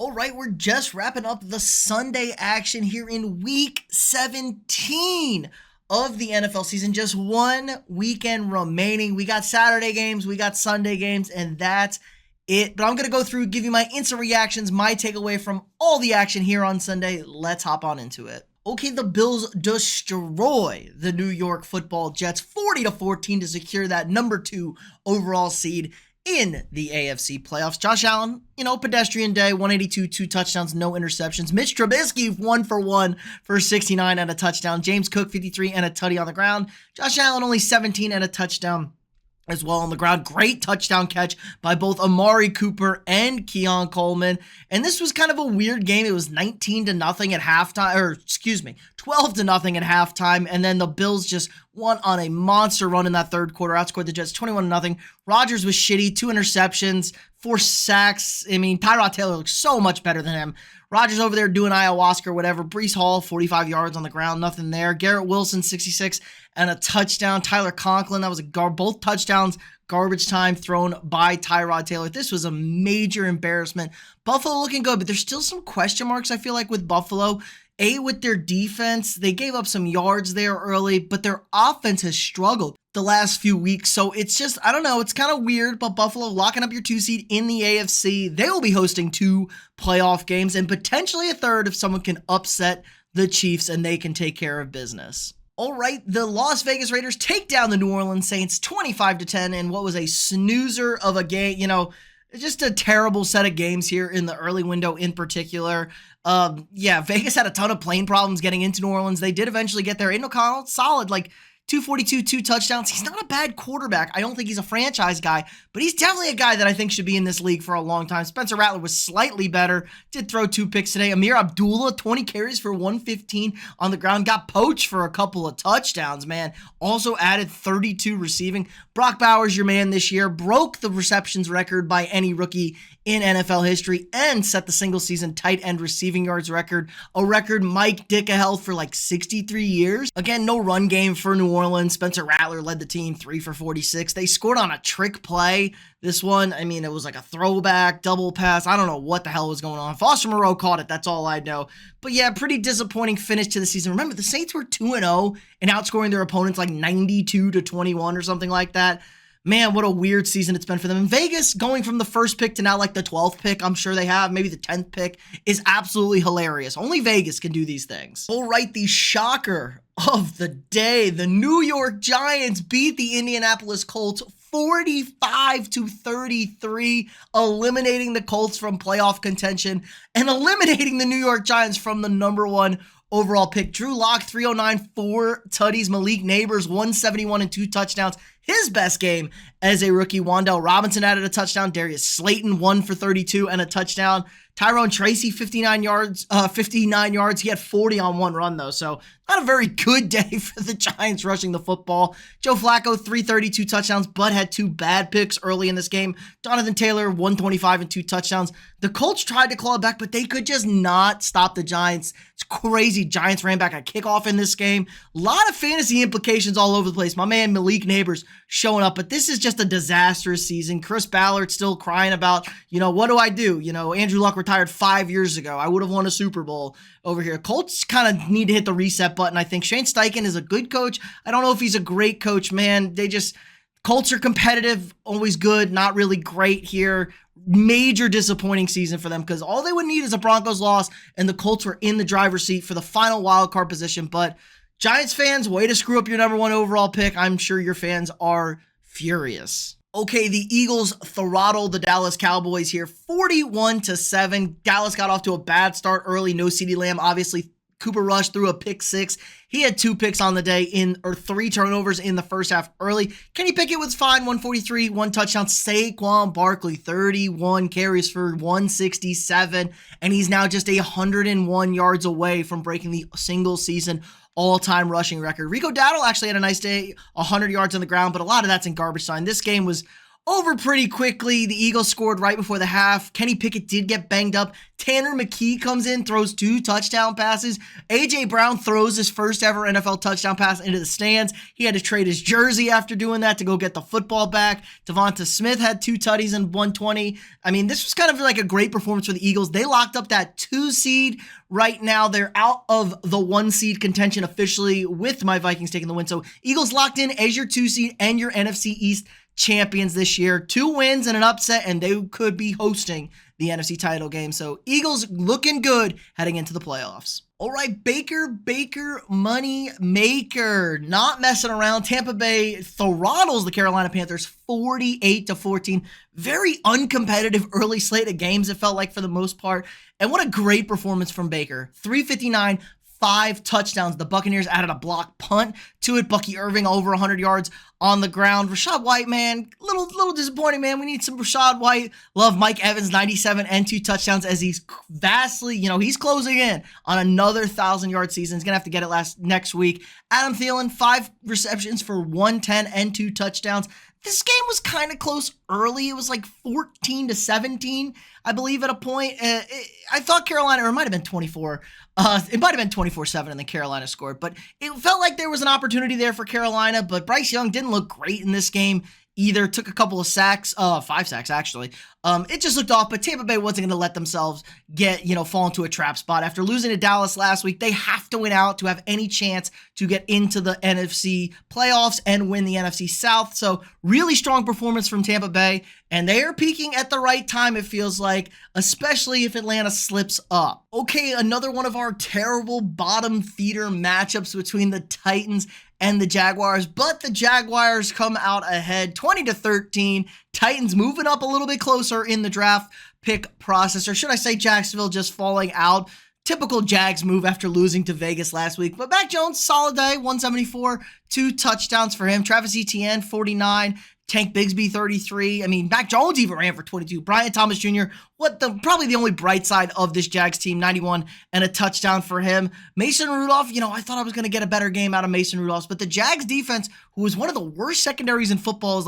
All right, we're just wrapping up the Sunday action here in week 17 of the NFL season. Just one weekend remaining. We got Saturday games, we got Sunday games, and that's it. But I'm going to go through, give you my instant reactions, my takeaway from all the action here on Sunday. Let's hop on into it. Okay, the Bills destroy the New York Football Jets 40-14 to secure that number 2 overall seed in the AFC playoffs. Josh Allen, pedestrian day, 182, 2 touchdowns, no interceptions. Mitch Trubisky, 1 for 1 for 69 and a touchdown. James Cook, 53 and a tutty on the ground. Josh Allen, only 17 and a touchdown as well on the ground. Great touchdown catch by both Amari Cooper and Keon Coleman. And this was kind of a weird game. It was 19-0 at halftime, 12-0 at halftime. And then the Bills just won on a monster run in that third quarter. Outscored the Jets 21-0. Rodgers was shitty, 2 interceptions, 4 sacks. Tyrod Taylor looks so much better than him. Rodgers over there doing ayahuasca or whatever. Breece Hall, 45 yards on the ground, nothing there. Garrett Wilson, 66 and a touchdown. Tyler Conklin, that was both touchdowns, garbage time thrown by Tyrod Taylor. This was a major embarrassment. Buffalo looking good, but there's still some question marks, I feel like, with Buffalo. With their defense, they gave up some yards there early, but their offense has struggled the last few weeks. So it's just, I don't know, it's kind of weird, but Buffalo locking up your 2 seed in the AFC. They will be hosting 2 playoff games and potentially a third if someone can upset the Chiefs and they can take care of business. All right, the Las Vegas Raiders take down the New Orleans Saints 25-10 in what was a snoozer of a game. Just a terrible set of games here in the early window in particular. Vegas had a ton of plane problems getting into New Orleans. They did eventually get there. Aiden O'Connell, solid, 242, 2 touchdowns. He's not a bad quarterback. I don't think he's a franchise guy, but he's definitely a guy that I think should be in this league for a long time. Spencer Rattler was slightly better. Did throw 2 picks today. Amir Abdullah, 20 carries for 115 on the ground. Got poached for a couple of touchdowns, man. Also added 32 receiving. Brock Bowers, your man this year, broke the receptions record by any rookie in NFL history and set the single season tight end receiving yards record, a record Mike Ditka held for 63 years. Again, no run game for New Orleans. Spencer Rattler led the team 3 for 46. They scored on a trick play. This one, it was like a throwback, double pass. I don't know what the hell was going on. Foster Moreau caught it. That's all I know. But yeah, pretty disappointing finish to the season. Remember, the Saints were 2-0 and outscoring their opponents 92-21 or something like that. Man, what a weird season it's been for them. In Vegas, going from the first pick to now the 12th pick, I'm sure they have, maybe the 10th pick, is absolutely hilarious. Only Vegas can do these things. All right, the shocker of the day. The New York Giants beat the Indianapolis Colts 45-33, eliminating the Colts from playoff contention and eliminating the New York Giants from the number 1 overall pick. Drew Lock, 309, 4 tutties. Malik Neighbors, 171 and 2 touchdowns. His best game as a rookie. Wan'Dale Robinson added a touchdown. Darius Slayton, 1 for 32 and a touchdown. Tyrone Tracy, 59 yards. He had 40 on 1 run, though, so not a very good day for the Giants rushing the football. Joe Flacco, 332 touchdowns, but had 2 bad picks early in this game. Jonathan Taylor, 125 and 2 touchdowns. The Colts tried to claw it back, but they could just not stop the Giants. It's crazy. Giants ran back a kickoff in this game. A lot of fantasy implications all over the place. My man Malik Neighbors showing up, but this is just a disastrous season. Chris Ballard still crying about, what do I do? Andrew Luck retired 5 years ago. I would have won a Super Bowl over here. Colts kind of need to hit the reset button. I think Shane Steichen is a good coach. I don't know if he's a great coach, man. Colts are competitive, always good, not really great here. Major disappointing season for them because all they would need is a Broncos loss, and the Colts were in the driver's seat for the final wild card position. But Giants fans, way to screw up your number 1 overall pick. I'm sure your fans are furious. Okay, the Eagles throttled the Dallas Cowboys here 41-7. Dallas got off to a bad start early. No CeeDee Lamb, obviously. Cooper Rush threw a pick 6. He had 2 picks on the day 3 turnovers in the first half early. Kenny Pickett was fine, 143, 1 touchdown. Saquon Barkley, 31 carries for 167, and he's now just 101 yards away from breaking the single season all-time rushing record. Rico Dowdle actually had a nice day, 100 yards on the ground, but a lot of that's in garbage time. This game was over pretty quickly. The Eagles scored right before the half. Kenny Pickett did get banged up. Tanner McKee comes in, throws 2 touchdown passes. A.J. Brown throws his first ever NFL touchdown pass into the stands. He had to trade his jersey after doing that to go get the football back. Devonta Smith had 2 tutties and 120. I mean, this was kind of like a great performance for the Eagles. They locked up that 2 seed. Right now, they're out of the 1 seed contention officially with my Vikings taking the win. So Eagles locked in as your 2 seed and your NFC East champions this year. 2 wins and an upset, and they could be hosting the NFC title game. So Eagles looking good heading into the playoffs. All right, Baker, money maker, not messing around. Tampa Bay throttles the Carolina Panthers 48-14. Very uncompetitive early slate of games, it felt like, for the most part. And what a great performance from Baker. 359, 5 touchdowns. The Buccaneers added a block punt to it. Bucky Irving over 100 yards on the ground. Rachaad White, man, little disappointing, man. We need some Rachaad White. Love Mike Evans, 97 and 2 touchdowns as he's vastly, he's closing in on another 1,000-yard season. He's going to have to get it next week. Adam Thielen, 5 receptions for 110 and 2 touchdowns. This game was kind of close early. It was like 14-17, I believe, at a point. I thought Carolina, or it might have been 24. It might have been 24-7 and then Carolina scored. But it felt like there was an opportunity there for Carolina. But Bryce Young didn't look great in this game either. Took a couple of sacks, 5 sacks actually. It just looked off, but Tampa Bay wasn't going to let themselves fall into a trap spot. After losing to Dallas last week, they have to win out to have any chance to get into the NFC playoffs and win the NFC South. So really strong performance from Tampa Bay, and they are peaking at the right time, it feels like, especially if Atlanta slips up. Okay, another one of our terrible bottom feeder matchups between the Titans and the Jaguars, but the Jaguars come out ahead 20-13. Titans moving up a little bit closer in the draft pick process, or should I say Jacksonville just falling out. Typical Jags move after losing to Vegas last week. But Mac Jones, solid day, 174, 2 touchdowns for him. Travis Etienne, 49. Tank Bigsby, 33. I mean, Mac Jones even ran for 22. Brian Thomas Jr., probably the only bright side of this Jags team, 91 and a touchdown for him. Mason Rudolph, I thought I was going to get a better game out of Mason Rudolph, but the Jags defense, who was one of the worst secondaries in football, is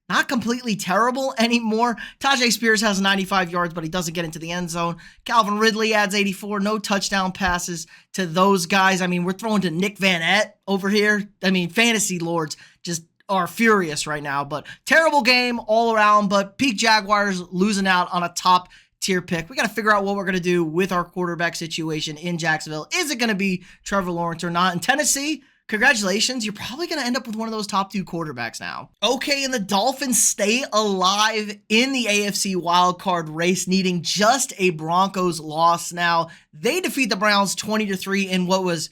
not completely terrible anymore. Tajay Spears has 95 yards, but he doesn't get into the end zone. Calvin Ridley adds 84. No touchdown passes to those guys. I mean, we're throwing to Nick Van Ett over here. I mean, fantasy lords just are furious right now, but terrible game all around. But peak Jaguars losing out on a top tier pick. We got to figure out what we're going to do with our quarterback situation in Jacksonville. Is it going to be Trevor Lawrence or not? In Tennessee, congratulations, you're probably going to end up with one of those top 2 quarterbacks now. Okay, and the Dolphins stay alive in the AFC wildcard race, needing just a Broncos loss now. They defeat the Browns 20-3 in what was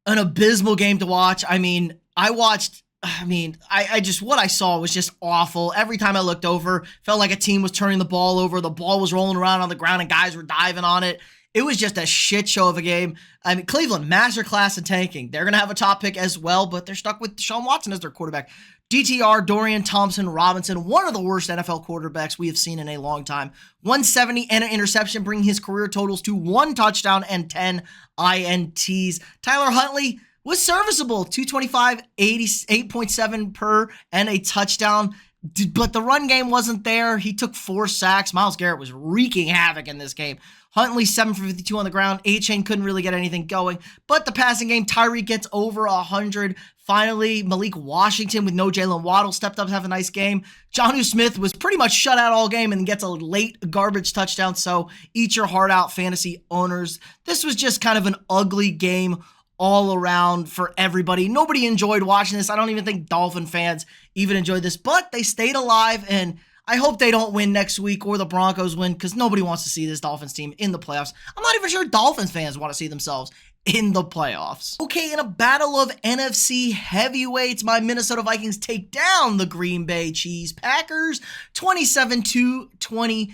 an abysmal game to watch. What I saw was just awful. Every time I looked over, felt like a team was turning the ball over. The ball was rolling around on the ground and guys were diving on it. It was just a shit show of a game. I mean, Cleveland, masterclass in tanking. They're going to have a top pick as well, but they're stuck with Deshaun Watson as their quarterback. DTR, Dorian Thompson-Robinson, one of the worst NFL quarterbacks we have seen in a long time. 170 and an interception, bringing his career totals to 1 touchdown and 10 INTs. Tyler Huntley was serviceable, 225, 88.7 per, and a touchdown. But the run game wasn't there. He took 4 sacks. Myles Garrett was wreaking havoc in this game. Huntley, 7 for 52 on the ground. A-Chain couldn't really get anything going. But the passing game, Tyreek gets over 100. Finally, Malik Washington with no Jalen Waddle stepped up to have a nice game. Jonnu Smith was pretty much shut out all game and gets a late garbage touchdown. So eat your heart out, fantasy owners. This was just kind of an ugly game all around for everybody. Nobody enjoyed watching this. I don't even think Dolphin fans even enjoyed this, but they stayed alive, and I hope they don't win next week or the Broncos win, because nobody wants to see this Dolphins team in the playoffs. I'm not even sure Dolphins fans want to see themselves in the playoffs. Okay, in a battle of NFC heavyweights, my Minnesota Vikings take down the Green Bay Cheese Packers 27-25.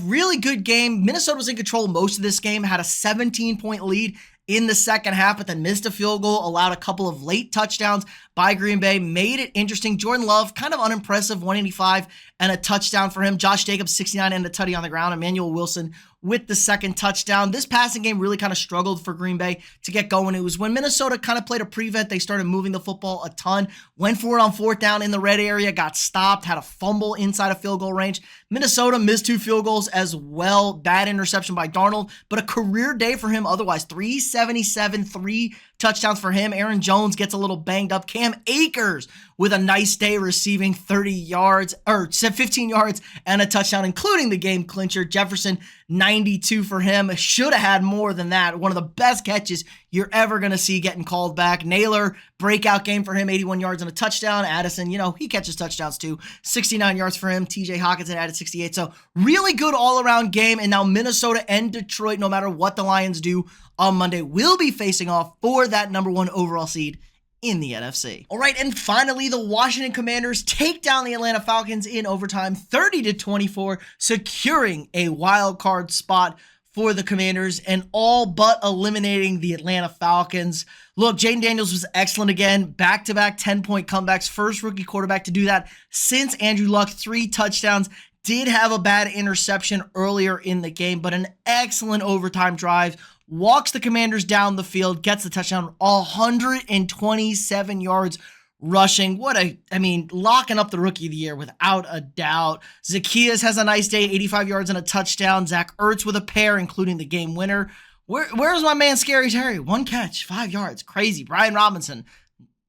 Really good game. Minnesota was in control most of this game, had a 17-point lead in the second half, but then missed a field goal, allowed a couple of late touchdowns by Green Bay, made it interesting. Jordan Love, kind of unimpressive, 185 and a touchdown for him. Josh Jacobs, 69 and a tutty on the ground. Emmanuel Wilson with the second touchdown. This passing game really kind of struggled for Green Bay to get going. It was when Minnesota kind of played a prevent, they started moving the football a ton, went for it on fourth down in the red area, got stopped, had a fumble inside of field goal range. Minnesota missed 2 field goals as well. Bad interception by Darnold, but a career day for him otherwise. 377, 3 touchdowns for him. Aaron Jones gets a little banged up. Cam Akers with a nice day receiving 30 yards, or 15 yards and a touchdown, including the game clincher. Jefferson, 92 for him. Should have had more than that. One of the best catches you're ever going to see getting called back. Naylor, breakout game for him, 81 yards and a touchdown. Addison, he catches touchdowns too. 69 yards for him. TJ Hawkinson added 68. So really good all-around game. And now Minnesota and Detroit, no matter what the Lions do on Monday, will be facing off for that number 1 overall seed in the NFC. All right, and finally, the Washington Commanders take down the Atlanta Falcons in overtime, 30-24, securing a wild card spot for the Commanders and all but eliminating the Atlanta Falcons. Look, Jaden Daniels was excellent again. Back-to-back 10-point comebacks. First rookie quarterback to do that since Andrew Luck. 3 touchdowns. Did have a bad interception earlier in the game, but an excellent overtime drive. Walks the Commanders down the field, gets the touchdown, 127 yards rushing. Locking up the rookie of the year without a doubt. Zacchaeus has a nice day, 85 yards and a touchdown. Zach Ertz with a pair, including the game winner. Where's my man Scary Terry? 1 catch, 5 yards. Crazy. Brian Robinson,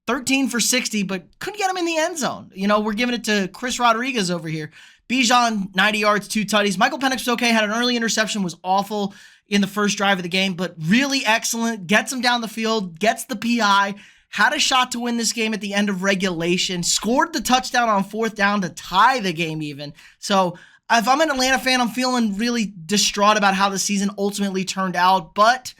13 for 60, but couldn't get him in the end zone. We're giving it to Chris Rodriguez over here. Bijan, 90 yards, 2 tutties. Michael Penix was okay, had an early interception, was awful in the first drive of the game, but really excellent. Gets him down the field, gets the PI, had a shot to win this game at the end of regulation, scored the touchdown on fourth down to tie the game even. So if I'm an Atlanta fan, I'm feeling really distraught about how the season ultimately turned out, but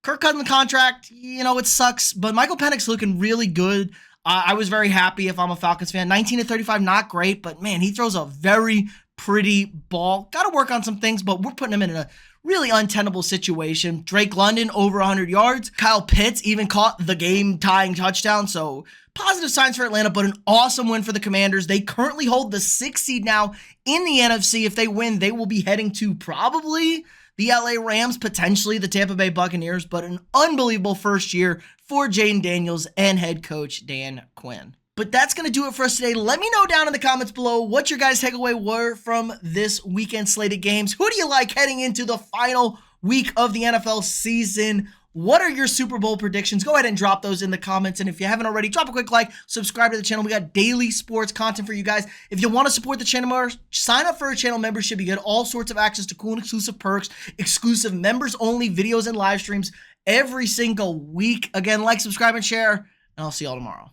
Kirk Cousins contract, it sucks, but Michael Penix looking really good. I was very happy if I'm a Falcons fan. 19-35, not great, but man, he throws a very pretty ball. Got to work on some things, but we're putting him in a really untenable situation. Drake London, over 100 yards. Kyle Pitts even caught the game-tying touchdown, so positive signs for Atlanta, but an awesome win for the Commanders. They currently hold the 6th seed now in the NFC. If they win, they will be heading to probably the LA Rams, potentially the Tampa Bay Buccaneers, but an unbelievable first year for Jaden Daniels and head coach Dan Quinn. But that's going to do it for us today. Let me know down in the comments below what your guys' takeaway were from this weekend slated games. Who do you like heading into the final week of the NFL season? What are your Super Bowl predictions? Go ahead and drop those in the comments. And if you haven't already, drop a quick like, subscribe to the channel. We got daily sports content for you guys. If you want to support the channel more, sign up for a channel membership. You get all sorts of access to cool and exclusive perks, exclusive members-only videos and live streams every single week. Again, like, subscribe, and share, and I'll see y'all tomorrow.